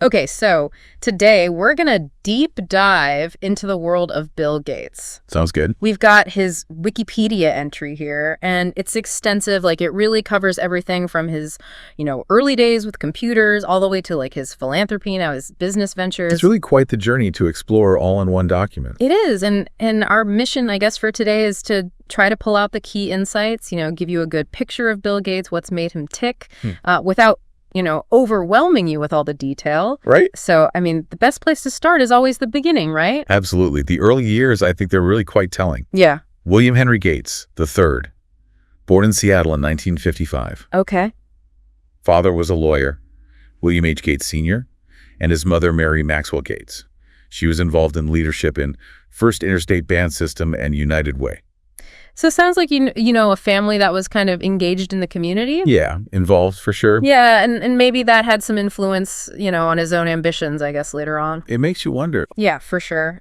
Okay, so today we're going to deep dive into the world of Bill Gates. Sounds good. We've got his Wikipedia entry here, and it's extensive. Like, it really covers everything from his, early days with computers all the way to, like, his philanthropy, now his business ventures. It's really quite the journey to explore all in one document. It is, and our mission, I guess, for today is to try to pull out the key insights, give you a good picture of Bill Gates, what's made him tick, without overwhelming you with all the detail. Right. So, the best place to start is always the beginning, right? Absolutely. The early years, I think they're really quite telling. Yeah. William Henry Gates, III, born in Seattle in 1955. Okay. Father was a lawyer, William H. Gates Sr., and his mother, Mary Maxwell Gates. She was involved in leadership in First Interstate Band System and United Way. So it sounds like, a family that was kind of engaged in the community. Yeah, involved for sure. Yeah, and maybe that had some influence, on his own ambitions, I guess, later on. It makes you wonder. Yeah, for sure.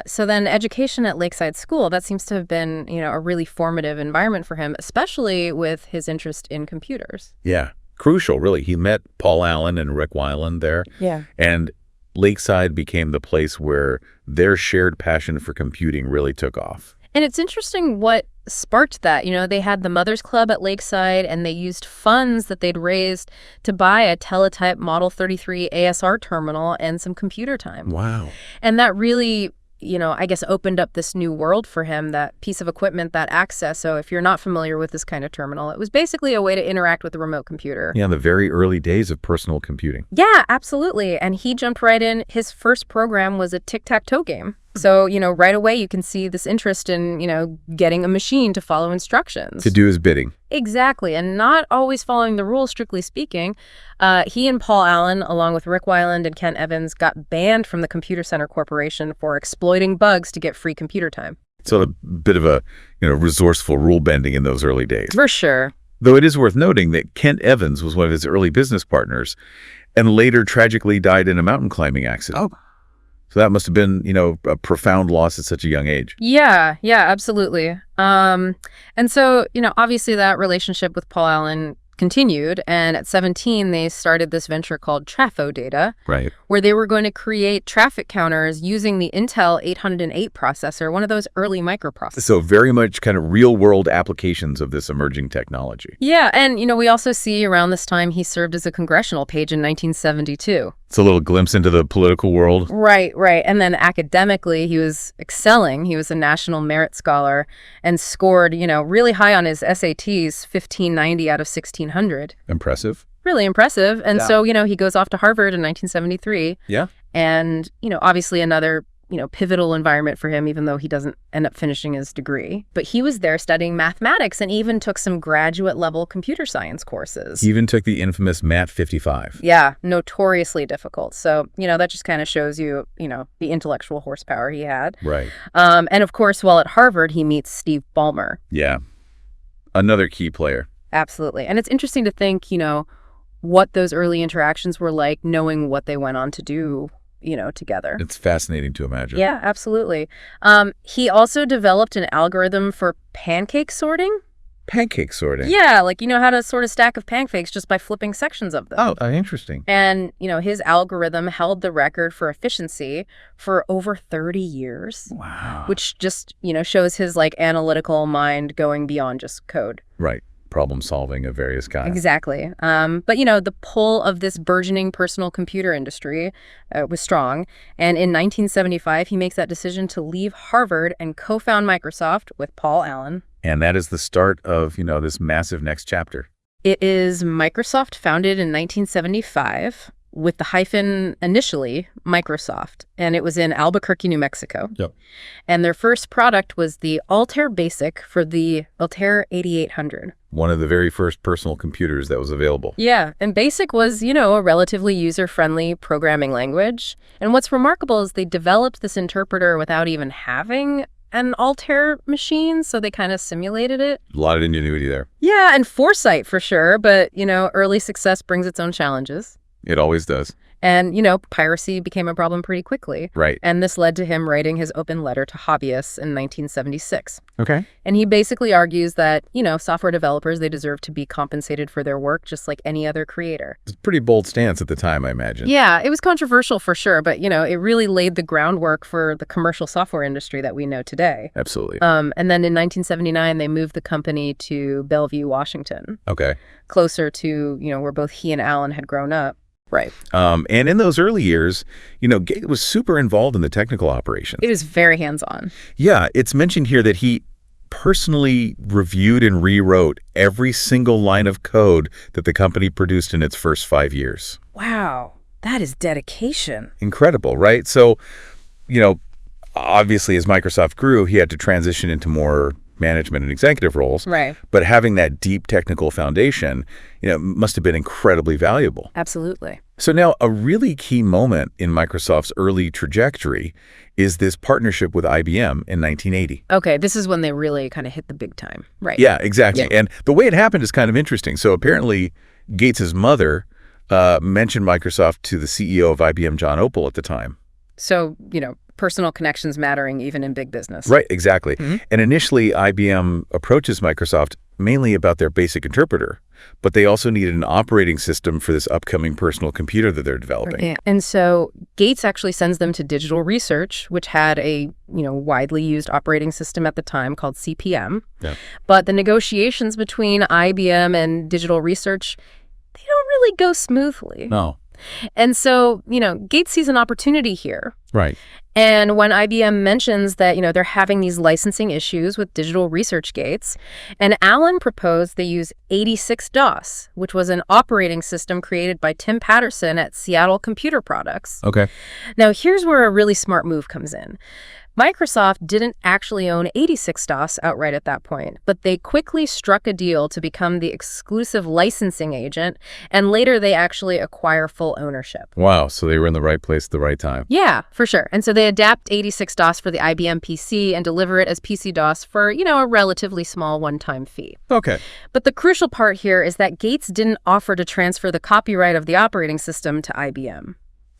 So then education at Lakeside School, that seems to have been, a really formative environment for him, especially with his interest in computers. Yeah, crucial, really. He met Paul Allen and Rick Weiland there. Yeah. And Lakeside became the place where their shared passion for computing really took off. And it's interesting what sparked that. They had the Mothers Club at Lakeside, and they used funds that they'd raised to buy a Teletype Model 33 ASR terminal and some computer time. Wow. And that really, I guess opened up this new world for him, that piece of equipment, that access. So if you're not familiar with this kind of terminal, it was basically a way to interact with a remote computer. Yeah, in the very early days of personal computing. Yeah, absolutely. And he jumped right in. His first program was a tic-tac-toe game. So, right away you can see this interest in, getting a machine to follow instructions. To do his bidding. Exactly. And not always following the rules, strictly speaking. He and Paul Allen, along with Rick Weiland and Kent Evans, got banned from the Computer Center Corporation for exploiting bugs to get free computer time. So a bit of a, resourceful rule bending in those early days. For sure. Though it is worth noting that Kent Evans was one of his early business partners and later tragically died in a mountain climbing accident. Oh. So that must have been, a profound loss at such a young age. Yeah, absolutely. And so, obviously that relationship with Paul Allen continued. And at 17, they started this venture called TrafoData, right, where they were going to create traffic counters using the Intel 808 processor, one of those early microprocessors. So very much kind of real world applications of this emerging technology. Yeah. And, we also see around this time he served as a congressional page in 1972. It's a little glimpse into the political world. Right. And then academically, he was excelling. He was a National Merit Scholar and scored, really high on his SATs, 1590 out of 1600. Impressive. Really impressive. And so, he goes off to Harvard in 1973. Yeah. And, obviously another, pivotal environment for him, even though he doesn't end up finishing his degree. But he was there studying mathematics and even took some graduate level computer science courses. He even took the infamous Mat 55. Yeah, notoriously difficult. So, that just kind of shows you, the intellectual horsepower he had. Right. And of course, while at Harvard, he meets Steve Ballmer. Yeah. Another key player. Absolutely. And it's interesting to think, what those early interactions were like, knowing what they went on to do, together. It's fascinating to imagine. Yeah, absolutely. He also developed an algorithm for pancake sorting. Pancake sorting? Yeah, like, how to sort a stack of pancakes just by flipping sections of them. Oh, interesting. And, his algorithm held the record for efficiency for over 30 years. Wow. Which just, shows his, analytical mind going beyond just code. Right. Problem solving of various kinds. Exactly. But, the pull of this burgeoning personal computer industry was strong. And in 1975, he makes that decision to leave Harvard and co-found Microsoft with Paul Allen. And that is the start of, this massive next chapter. It is Microsoft founded in 1975 with the hyphen initially Microsoft, and it was in Albuquerque, New Mexico. Yep. And their first product was the Altair Basic for the Altair 8800. One of the very first personal computers that was available. Yeah, and BASIC was, a relatively user-friendly programming language. And what's remarkable is they developed this interpreter without even having an Altair machine, so they kind of simulated it. A lot of ingenuity there. Yeah, and foresight for sure, but, early success brings its own challenges. It always does. And, piracy became a problem pretty quickly. Right. And this led to him writing his open letter to hobbyists in 1976. Okay. And he basically argues that, software developers, they deserve to be compensated for their work just like any other creator. It's a pretty bold stance at the time, I imagine. Yeah, it was controversial for sure, but, it really laid the groundwork for the commercial software industry that we know today. Absolutely. And then in 1979, they moved the company to Bellevue, Washington, Okay. closer to, where both he and Allen had grown up. Right. And in those early years, Gates was super involved in the technical operations. It was very hands-on. Yeah, it's mentioned here that he personally reviewed and rewrote every single line of code that the company produced in its first 5 years. Wow, that is dedication. Incredible, right? So, obviously as Microsoft grew, he had to transition into more management and executive roles. Right. But having that deep technical foundation, must have been incredibly valuable. Absolutely. So now a really key moment in Microsoft's early trajectory is this partnership with IBM in 1980. Okay, this is when they really kind of hit the big time. Right. Yeah, exactly. Yeah. And the way it happened is kind of interesting. So apparently Gates's mother mentioned Microsoft to the CEO of IBM, John Opel, at the time. So, personal connections mattering even in big business. Right, exactly. And initially, IBM approaches Microsoft mainly about their BASIC interpreter, but they also needed an operating system for this upcoming personal computer that they're developing. Yeah. And so Gates actually sends them to Digital Research, which had a, widely used operating system at the time called CP/M. Yeah. But the negotiations between IBM and Digital Research, they don't really go smoothly. No. And so, Gates sees an opportunity here. Right. And when IBM mentions that, they're having these licensing issues with Digital Research Gates, and Allen proposed they use 86-DOS, which was an operating system created by Tim Patterson at Seattle Computer Products. Okay. Now, here's where a really smart move comes in. Microsoft didn't actually own 86-DOS outright at that point, but they quickly struck a deal to become the exclusive licensing agent, and later they actually acquire full ownership. Wow. So they were in the right place at the right time. Yeah, for sure. And so they adapt 86-DOS for the IBM PC and deliver it as PC-DOS for, a relatively small one-time fee. Okay. But the crucial part here is that Gates didn't offer to transfer the copyright of the operating system to IBM.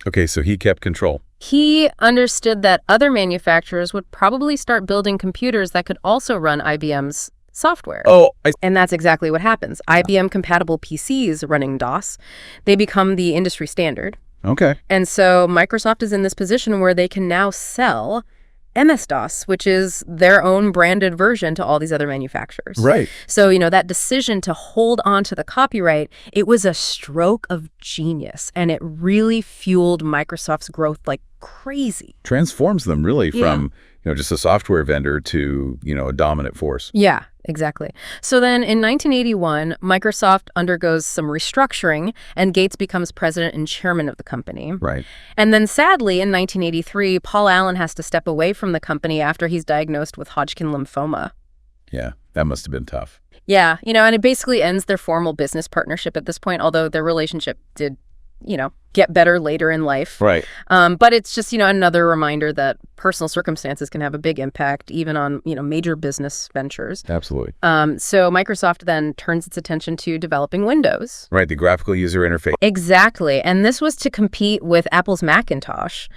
Okay, so he kept control. He understood that other manufacturers would probably start building computers that could also run IBM's software. Oh, And that's exactly what happens. IBM-compatible PCs running DOS, they become the industry standard. okay. And so Microsoft is in this position where they can now sell MS-DOS, which is their own branded version to all these other manufacturers. Right. So, that decision to hold on to the copyright, it was a stroke of genius, and it really fueled Microsoft's growth like crazy. Transforms them really Yeah. from, just a software vendor to, a dominant force. Yeah, exactly. So then in 1981, Microsoft undergoes some restructuring, and Gates becomes president and chairman of the company. Right. And then sadly, in 1983, Paul Allen has to step away from the company after he's diagnosed with Hodgkin lymphoma. Yeah, that must have been tough. Yeah, and it basically ends their formal business partnership at this point, although their relationship did, get better later in life. Right. But it's just, another reminder that personal circumstances can have a big impact even on, major business ventures. Absolutely. So Microsoft then turns its attention to developing Windows. Right, the graphical user interface. Exactly. And this was to compete with Apple's Macintosh.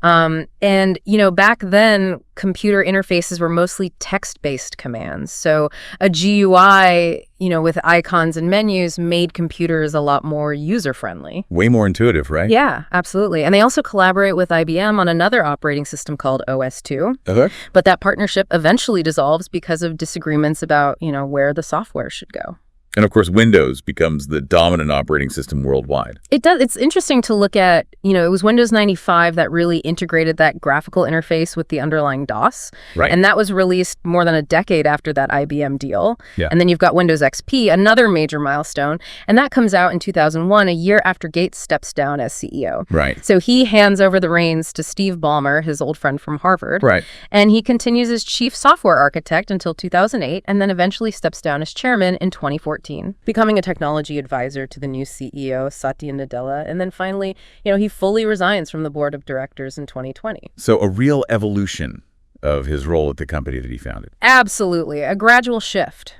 And, back then, computer interfaces were mostly text-based commands. So a GUI, with icons and menus made computers a lot more user-friendly. Way more intuitive, right? Yeah, absolutely. And they also collaborate with IBM on another operating system called OS/2. Okay. But that partnership eventually dissolves because of disagreements about, where the software should go. And of course, Windows becomes the dominant operating system worldwide. It does. It's interesting to look at, it was Windows 95 that really integrated that graphical interface with the underlying DOS. Right. And that was released more than a decade after that IBM deal. Yeah. And then you've got Windows XP, another major milestone. And that comes out in 2001, a year after Gates steps down as CEO. Right. So he hands over the reins to Steve Ballmer, his old friend from Harvard. Right. And he continues as chief software architect until 2008, and then eventually steps down as chairman in 2014. Becoming a technology advisor to the new CEO, Satya Nadella. And then finally, he fully resigns from the board of directors in 2020. So a real evolution of his role at the company that he founded. Absolutely. A gradual shift.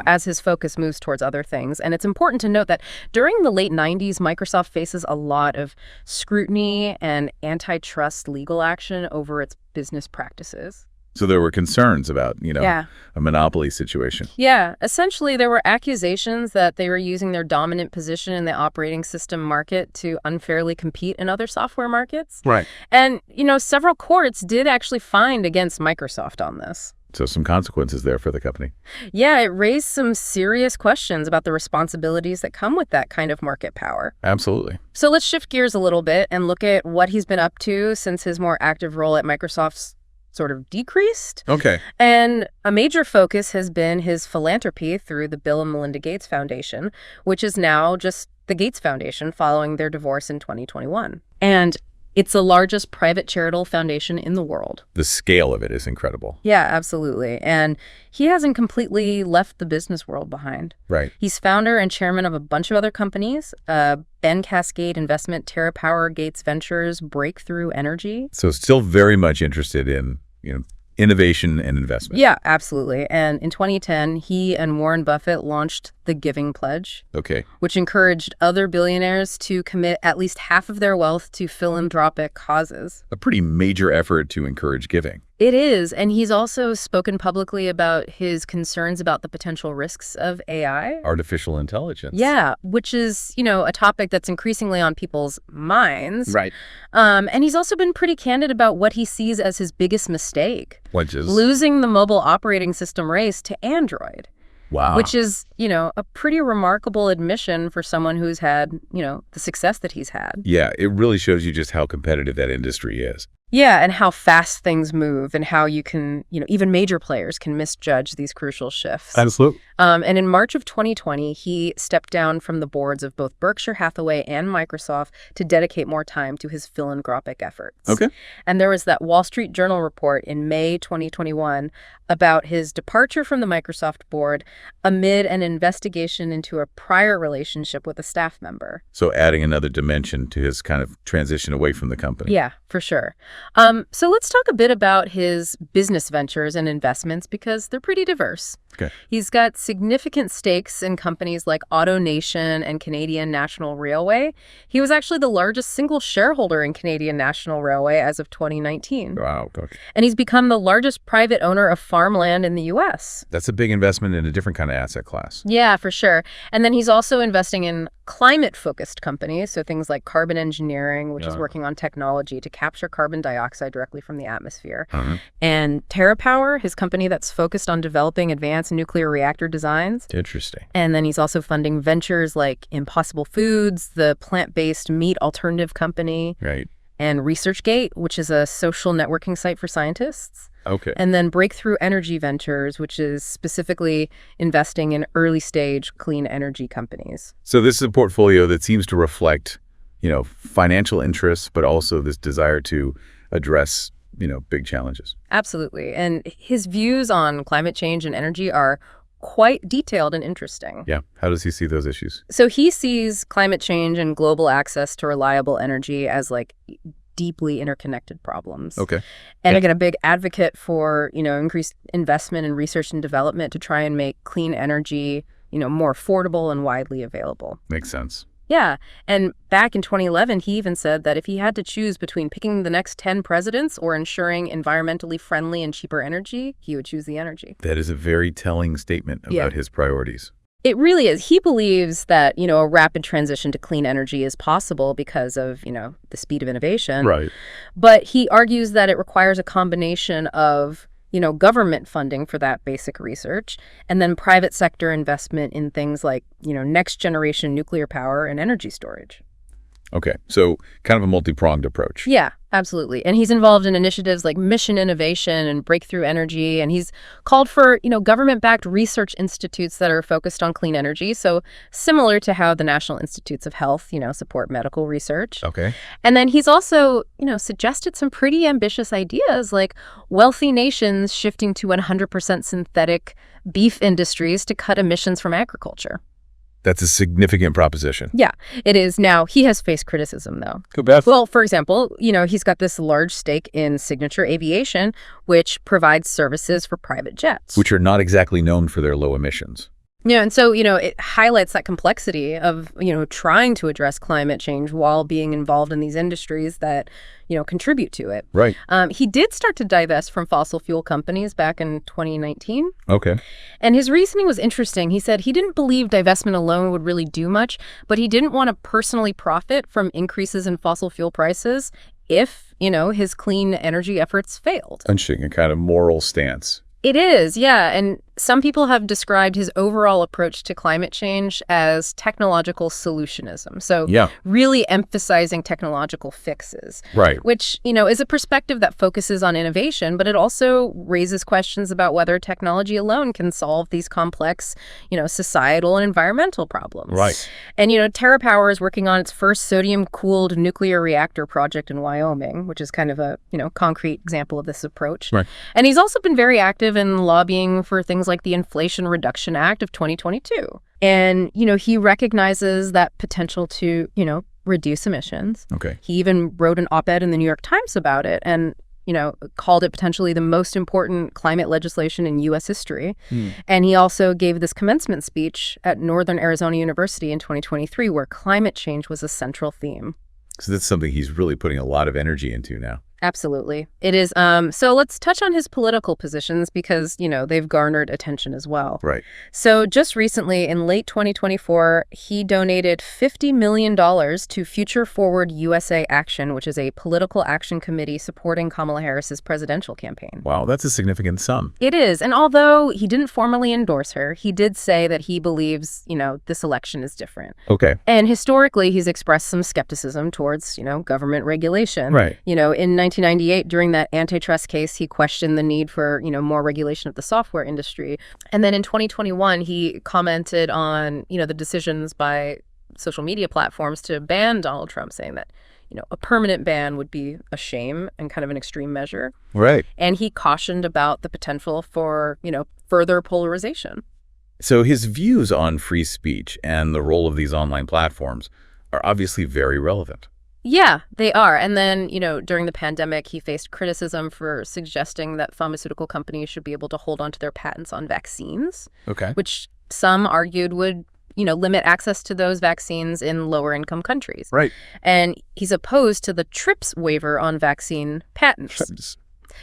as his focus moves towards other things. And it's important to note that during the late 90s, Microsoft faces a lot of scrutiny and antitrust legal action over its business practices. So there were concerns about, Yeah. a monopoly situation. Yeah, essentially there were accusations that they were using their dominant position in the operating system market to unfairly compete in other software markets. Right. And, several courts did actually find against Microsoft on this. So some consequences there for the company. Yeah, it raised some serious questions about the responsibilities that come with that kind of market power. Absolutely. So let's shift gears a little bit and look at what he's been up to since his more active role at Microsoft's sort of decreased. Okay. And a major focus has been his philanthropy through the Bill and Melinda Gates Foundation, which is now just the Gates Foundation following their divorce in 2021. And it's the largest private charitable foundation in the world. The scale of it is incredible. Yeah, absolutely. And he hasn't completely left the business world behind. Right. He's founder and chairman of a bunch of other companies, Ben Cascade Investment, TerraPower, Gates Ventures, Breakthrough Energy. So still very much interested in, innovation and investment. Yeah, absolutely. And in 2010, he and Warren Buffett launched the Giving Pledge, Okay. which encouraged other billionaires to commit at least half of their wealth to philanthropic causes. A pretty major effort to encourage giving. It is, and he's also spoken publicly about his concerns about the potential risks of AI. Artificial intelligence. Yeah, which is, a topic that's increasingly on people's minds. Right. And he's also been pretty candid about what he sees as his biggest mistake, Which is... losing the mobile operating system race to Android. Wow. Which is, a pretty remarkable admission for someone who's had, the success that he's had. Yeah, it really shows you just how competitive that industry is. Yeah, and how fast things move and how you can, even major players can misjudge these crucial shifts. Absolutely. And in March of 2020, he stepped down from the boards of both Berkshire Hathaway and Microsoft to dedicate more time to his philanthropic efforts. Okay. And there was that Wall Street Journal report in May 2021 about his departure from the Microsoft board amid an investigation into a prior relationship with a staff member. So adding another dimension to his kind of transition away from the company. Yeah, for sure. So let's talk a bit about his business ventures and investments because they're pretty diverse. Okay. He's got significant stakes in companies like AutoNation and Canadian National Railway. He was actually the largest single shareholder in Canadian National Railway as of 2019. Wow. Okay. And he's become the largest private owner of farmland in the U.S. That's a big investment in a different kind of asset class. Yeah, for sure. And then he's also investing in climate-focused companies, so things like Carbon Engineering, which is working on technology to capture carbon dioxide directly from the atmosphere. And TerraPower, his company that's focused on developing advanced nuclear reactor designs. Interesting. And then he's also funding ventures like Impossible Foods, the plant-based meat alternative company, Right. and ResearchGate, which is a social networking site for scientists. Okay. And then Breakthrough Energy Ventures, which is specifically investing in early-stage clean energy companies. So this is a portfolio that seems to reflect, financial interests, but also this desire to address, big challenges. Absolutely. And his views on climate change and energy are quite detailed and interesting. Yeah. How does he see those issues? So he sees climate change and global access to reliable energy as deeply interconnected problems. Okay. And again, a big advocate for, increased investment in research and development to try and make clean energy, more affordable and widely available. Makes sense. Yeah. And back in 2011, he even said that if he had to choose between picking the next 10 presidents or ensuring environmentally friendly and cheaper energy, he would choose the energy. That is a very telling statement about his priorities. It really is. He believes that, a rapid transition to clean energy is possible because of, the speed of innovation. Right. But he argues that it requires a combination of, government funding for that basic research and then private sector investment in things like, next generation nuclear power and energy storage. Okay. So kind of a multi-pronged approach. Yeah, absolutely. And he's involved in initiatives like Mission Innovation and Breakthrough Energy. And he's called for, government-backed research institutes that are focused on clean energy. So similar to how the National Institutes of Health, support medical research. Okay. And then he's also, suggested some pretty ambitious ideas like wealthy nations shifting to 100% synthetic beef industries to cut emissions from agriculture. That's a significant proposition. Yeah, it is. Now, he has faced criticism, though. Go Beth. Well, for example, he's got this large stake in Signature Aviation, which provides services for private jets. Which are not exactly known for their low emissions. Yeah, and so, it highlights that complexity of, trying to address climate change while being involved in these industries that, contribute to it. Right. He did start to divest from fossil fuel companies back in 2019. Okay. And his reasoning was interesting. He said he didn't believe divestment alone would really do much, but he didn't want to personally profit from increases in fossil fuel prices if, his clean energy efforts failed. Interesting, a kind of moral stance. It is, yeah. And some people have described his overall approach to climate change as technological solutionism. So really emphasizing technological fixes. Right. Which, is a perspective that focuses on innovation, but it also raises questions about whether technology alone can solve these complex, societal and environmental problems. Right. And, TerraPower is working on its first sodium-cooled nuclear reactor project in Wyoming, which is kind of a, concrete example of this approach. Right. And he's also been very active in lobbying for things like the Inflation Reduction Act of 2022. And, he recognizes that potential to, reduce emissions. Okay. He even wrote an op-ed in the New York Times about it and, called it potentially the most important climate legislation in U.S. history. And he also gave this commencement speech at Northern Arizona University in 2023 where climate change was a central theme. So that's something he's really putting a lot of energy into now. Absolutely. It is. So let's touch on his political positions because, they've garnered attention as well. Right. So just recently, in late 2024, he donated $50 million to Future Forward USA Action, which is a political action committee supporting Kamala Harris's presidential campaign. Wow, that's a significant sum. It is. And although he didn't formally endorse her, he did say that he believes, this election is different. Okay. And historically, he's expressed some skepticism towards, government regulation. Right. In 1998, during that antitrust case, he questioned the need for, more regulation of the software industry. And then in 2021, he commented on, the decisions by social media platforms to ban Donald Trump, saying that, a permanent ban would be a shame and kind of an extreme measure. Right. And he cautioned about the potential for, further polarization. So his views on free speech and the role of these online platforms are obviously very relevant. Yeah, they are. And then, during the pandemic, he faced criticism for suggesting that pharmaceutical companies should be able to hold on to their patents on vaccines. Okay. Which some argued would, limit access to those vaccines in lower income countries. Right. And he's opposed to the TRIPS waiver on vaccine patents.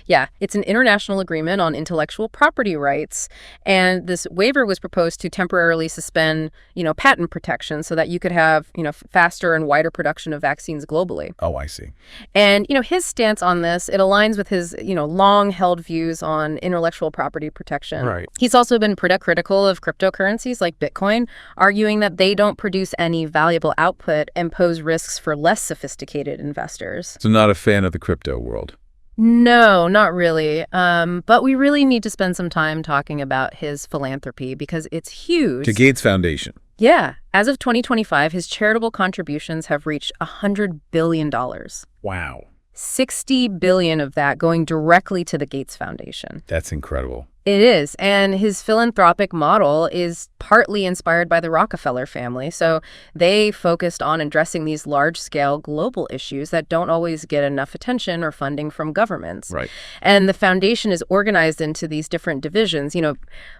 Yeah, it's an international agreement on intellectual property rights. And this waiver was proposed to temporarily suspend, patent protection so that you could have, faster and wider production of vaccines globally. Oh, I see. And, his stance on this, it aligns with his, long-held views on intellectual property protection. Right. He's also been pretty critical of cryptocurrencies like Bitcoin, arguing that they don't produce any valuable output and pose risks for less sophisticated investors. So not a fan of the crypto world. No, not really. But we really need to spend some time talking about his philanthropy because it's huge. To Gates Foundation. Yeah. As of 2025, his charitable contributions have reached $100 billion. Wow. 60 billion of that going directly to the Gates Foundation. That's incredible. It is. And his philanthropic model is partly inspired by the Rockefeller family. So they focused on addressing these large-scale global issues that don't always get enough attention or funding from governments. Right. And the foundation is organized into these different divisions,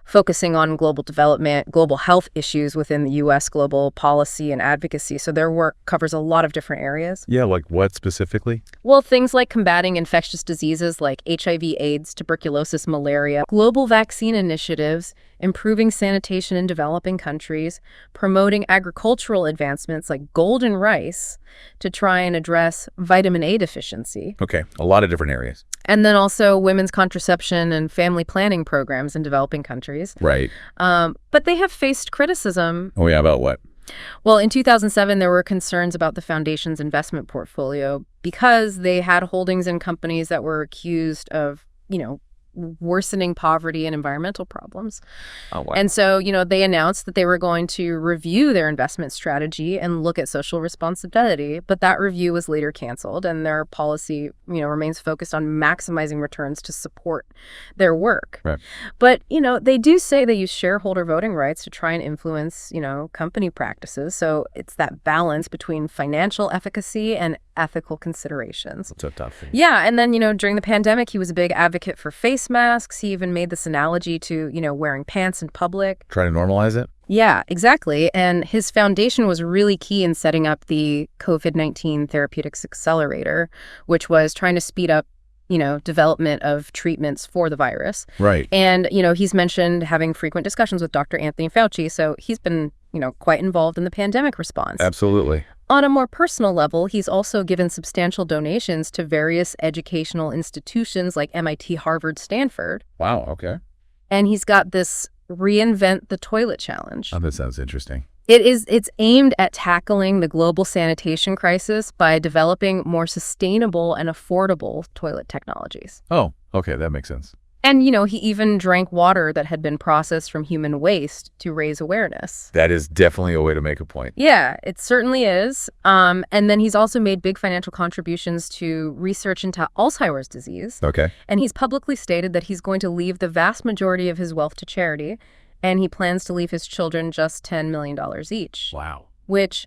focusing on global development, global health issues within the U.S., global policy and advocacy. So their work covers a lot of different areas. Yeah, like what specifically? Well, things like combating infectious diseases like HIV, AIDS, tuberculosis, malaria, global vaccine initiatives, improving sanitation in developing countries, promoting agricultural advancements like golden rice to try and address vitamin A deficiency. Okay, a lot of different areas. And then also women's contraception and family planning programs in developing countries. Right. But they have faced criticism. Oh, yeah, about what? Well, in 2007, there were concerns about the foundation's investment portfolio because they had holdings in companies that were accused of, worsening poverty and environmental problems. Oh, wow. And so, they announced that they were going to review their investment strategy and look at social responsibility. But that review was later canceled, and their policy, remains focused on maximizing returns to support their work. Right. But, they do say they use shareholder voting rights to try and influence, company practices. So it's that balance between financial efficacy and ethical considerations. It's a tough thing. Yeah, and then, during the pandemic, he was a big advocate for face masks. He even made this analogy to, wearing pants in public. Try to normalize it? Yeah, exactly. And his foundation was really key in setting up the COVID-19 Therapeutics Accelerator, which was trying to speed up, development of treatments for the virus. Right. And, he's mentioned having frequent discussions with Dr. Anthony Fauci. So he's been, quite involved in the pandemic response. Absolutely. On a more personal level, he's also given substantial donations to various educational institutions like MIT, Harvard, Stanford. Wow, okay. And he's got this Reinvent the Toilet Challenge. Oh, that sounds interesting. It's aimed at tackling the global sanitation crisis by developing more sustainable and affordable toilet technologies. Oh, okay, that makes sense. And, he even drank water that had been processed from human waste to raise awareness. That is definitely a way to make a point. Yeah, it certainly is. And then he's also made big financial contributions to research into Alzheimer's disease. Okay. And he's publicly stated that he's going to leave the vast majority of his wealth to charity, and he plans to leave his children just $10 million each. Wow. Which,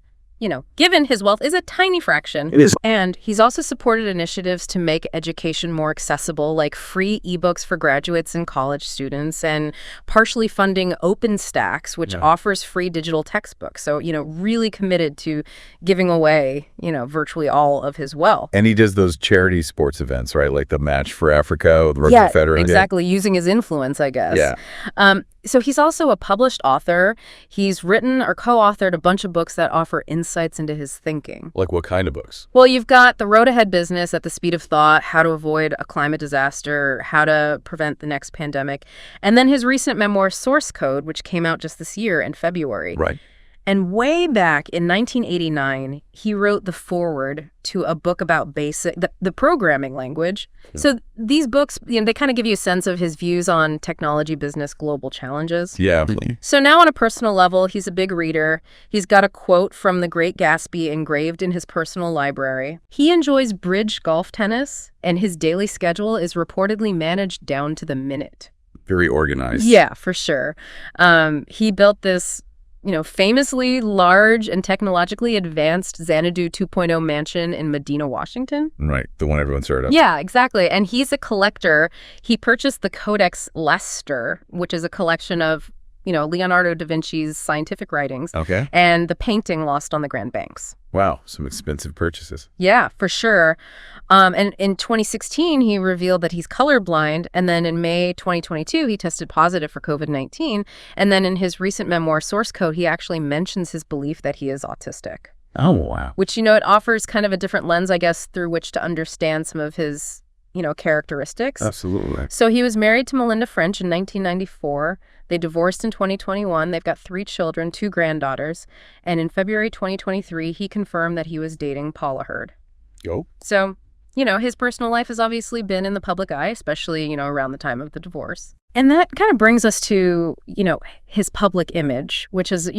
given his wealth, is a tiny fraction. It is. And he's also supported initiatives to make education more accessible, like free ebooks for graduates and college students, and partially funding OpenStax, which offers free digital textbooks. So, really committed to giving away, virtually all of his wealth. And he does those charity sports events, right? Like the Match for Africa, the Rugby Federation. Exactly. Using his influence, I guess. Yeah. So he's also a published author. He's written or co-authored a bunch of books that offer insights into his thinking. Like what kind of books? Well, you've got The Road Ahead Business at the Speed of Thought, How to Avoid a Climate Disaster, How to Prevent the Next Pandemic, and then his recent memoir, Source Code, which came out just this year in February. Right. And way back in 1989, he wrote the foreword to a book about the programming language. Yeah. So these books, they kind of give you a sense of his views on technology, business, global challenges. Yeah. So now on a personal level, he's a big reader. He's got a quote from The Great Gatsby engraved in his personal library. He enjoys bridge golf tennis, and his daily schedule is reportedly managed down to the minute. Very organized. Yeah, for sure. He built this famously large and technologically advanced Xanadu 2.0 mansion in Medina, Washington. Right, the one everyone's heard of. Yeah, exactly. And he's a collector. He purchased the Codex Leicester, which is a collection of, Leonardo da Vinci's scientific writings. Okay. And the painting Lost on the Grand Banks. Wow, some expensive purchases. Yeah, for sure. And in 2016, he revealed that he's colorblind. And then in May 2022, he tested positive for COVID-19. And then in his recent memoir, Source Code, he actually mentions his belief that he is autistic. Oh, wow. Which, it offers kind of a different lens, I guess, through which to understand some of his, characteristics. Absolutely. So he was married to Melinda French in 1994. They divorced in 2021. They've got 3 children, 2 granddaughters. And in February 2023, he confirmed that he was dating Paula Hurd. Yo. So, his personal life has obviously been in the public eye, especially, around the time of the divorce. And that kind of brings us to, his public image, which is,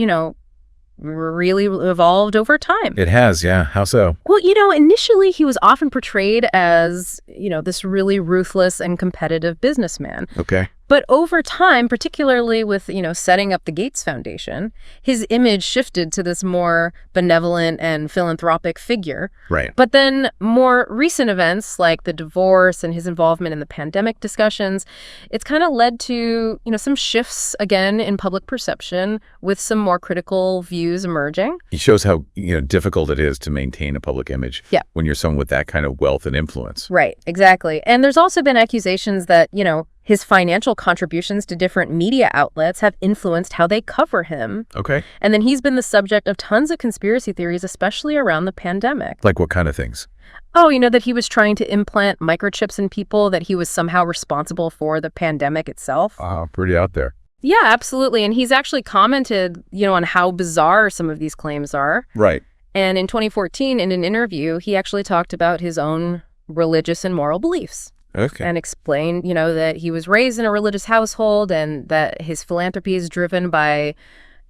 really evolved over time. It has, yeah. How so? Well, initially he was often portrayed as, this really ruthless and competitive businessman. Okay. But over time, particularly with, setting up the Gates Foundation, his image shifted to this more benevolent and philanthropic figure. Right. But then more recent events like the divorce and his involvement in the pandemic discussions, it's kind of led to, some shifts again in public perception with some more critical views emerging. It shows how, difficult it is to maintain a public image when you're someone with that kind of wealth and influence. Right, exactly. And there's also been accusations that, his financial contributions to different media outlets have influenced how they cover him. Okay. And then he's been the subject of tons of conspiracy theories, especially around the pandemic. Like what kind of things? Oh, that he was trying to implant microchips in people, that he was somehow responsible for the pandemic itself. Pretty out there. Yeah, absolutely. And he's actually commented, on how bizarre some of these claims are. Right. And in 2014, in an interview, he actually talked about his own religious and moral beliefs. Okay. and explained, that he was raised in a religious household and that his philanthropy is driven by,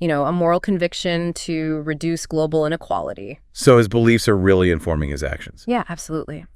a moral conviction to reduce global inequality. So his beliefs are really informing his actions. Yeah, absolutely.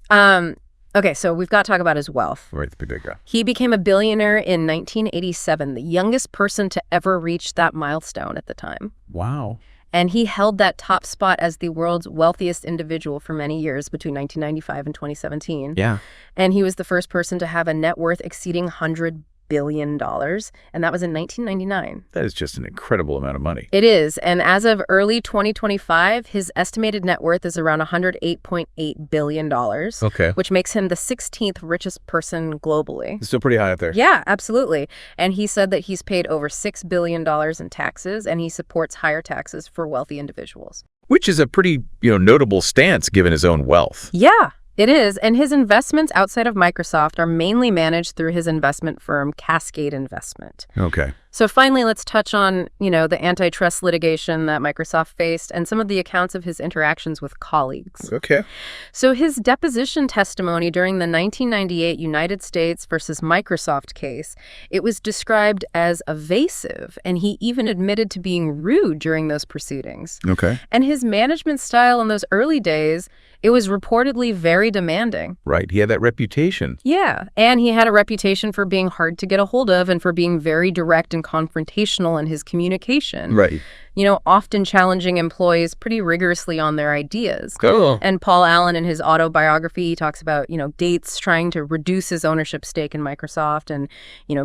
Okay, so we've got to talk about his wealth. Right, the big guy. He became a billionaire in 1987, the youngest person to ever reach that milestone at the time. Wow. And he held that top spot as the world's wealthiest individual for many years between 1995 and 2017. Yeah. And he was the first person to have a net worth exceeding $100 billion, and that was in 1999. That is just an incredible amount of money. It is, and as of early 2025, his estimated net worth is around $108.8 billion, Okay. which makes him the 16th richest person globally. It's still pretty high up there. Yeah, absolutely. And he said that he's paid over $6 billion in taxes, and he supports higher taxes for wealthy individuals. Which is a pretty, notable stance given his own wealth. Yeah, it is. And his investments outside of Microsoft are mainly managed through his investment firm, Cascade Investment. Okay. So finally, let's touch on, the antitrust litigation that Microsoft faced and some of the accounts of his interactions with colleagues. Okay. So his deposition testimony during the 1998 United States versus Microsoft case, it was described as evasive, and he even admitted to being rude during those proceedings. Okay. And his management style in those early days, it was reportedly very demanding. Right. He had that reputation. Yeah, and he had a reputation for being hard to get a hold of and for being very direct and confrontational in his communication. Right. Often challenging employees pretty rigorously on their ideas. Oh. And Paul Allen, in his autobiography, he talks about, Gates trying to reduce his ownership stake in Microsoft and,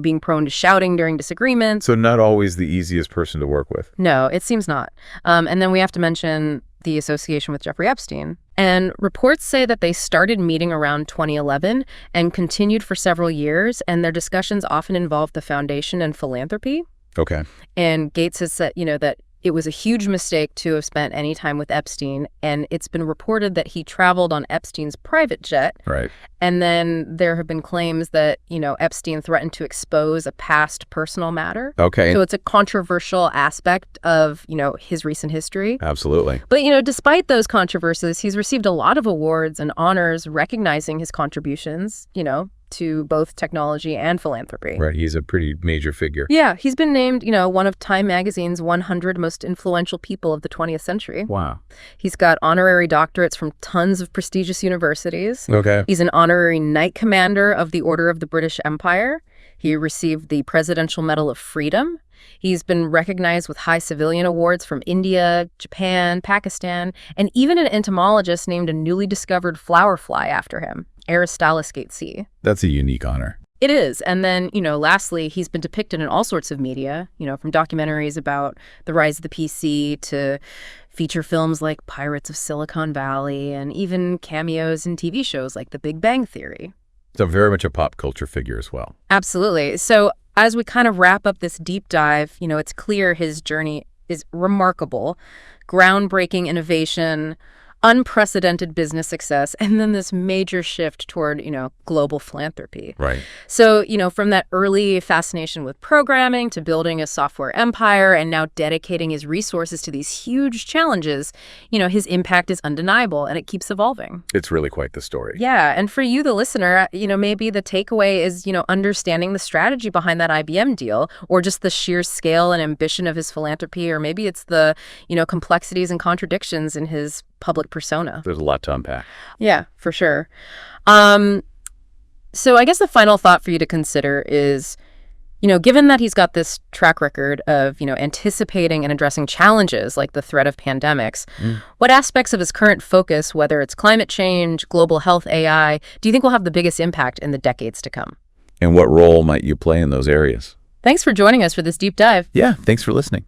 being prone to shouting during disagreements. So not always the easiest person to work with. No, it seems not. And then we have to mention the association with Jeffrey Epstein. And reports say that they started meeting around 2011 and continued for several years, and their discussions often involved the foundation and philanthropy. Okay. And Gates has said, that it was a huge mistake to have spent any time with Epstein, and it's been reported that he traveled on Epstein's private jet. Right. And then there have been claims that, Epstein threatened to expose a past personal matter. Okay. So it's a controversial aspect of, his recent history. Absolutely. But, despite those controversies, he's received a lot of awards and honors recognizing his contributions, to both technology and philanthropy. Right. He's a pretty major figure. Yeah, he's been named, one of Time Magazine's 100 most influential people of the 20th century. Wow. He's got honorary doctorates from tons of prestigious universities. Okay. He's an honorary Knight Commander of the Order of the British Empire. He received the Presidential Medal of Freedom. He's been recognized with high civilian awards from India, Japan, Pakistan, and even an entomologist named a newly discovered flower fly after him, Aristallus gatesii. That's a unique honor. It is. And then, lastly, he's been depicted in all sorts of media, from documentaries about the rise of the PC to feature films like Pirates of Silicon Valley and even cameos in TV shows like The Big Bang Theory. So very much a pop culture figure as well. Absolutely. So as we kind of wrap up this deep dive, it's clear his journey is remarkable, groundbreaking innovation, unprecedented business success, and then this major shift toward, global philanthropy. Right. So, from that early fascination with programming to building a software empire and now dedicating his resources to these huge challenges, his impact is undeniable and it keeps evolving. It's really quite the story. Yeah. And for you, the listener, maybe the takeaway is, understanding the strategy behind that IBM deal, or just the sheer scale and ambition of his philanthropy, or maybe it's the, complexities and contradictions in his public persona. There's a lot to unpack. Yeah, for sure. So I guess the final thought for you to consider is, given that he's got this track record of, anticipating and addressing challenges like the threat of pandemics, what aspects of his current focus, whether it's climate change, global health, AI, do you think will have the biggest impact in the decades to come? And what role might you play in those areas? Thanks for joining us for this deep dive. Yeah, thanks for listening.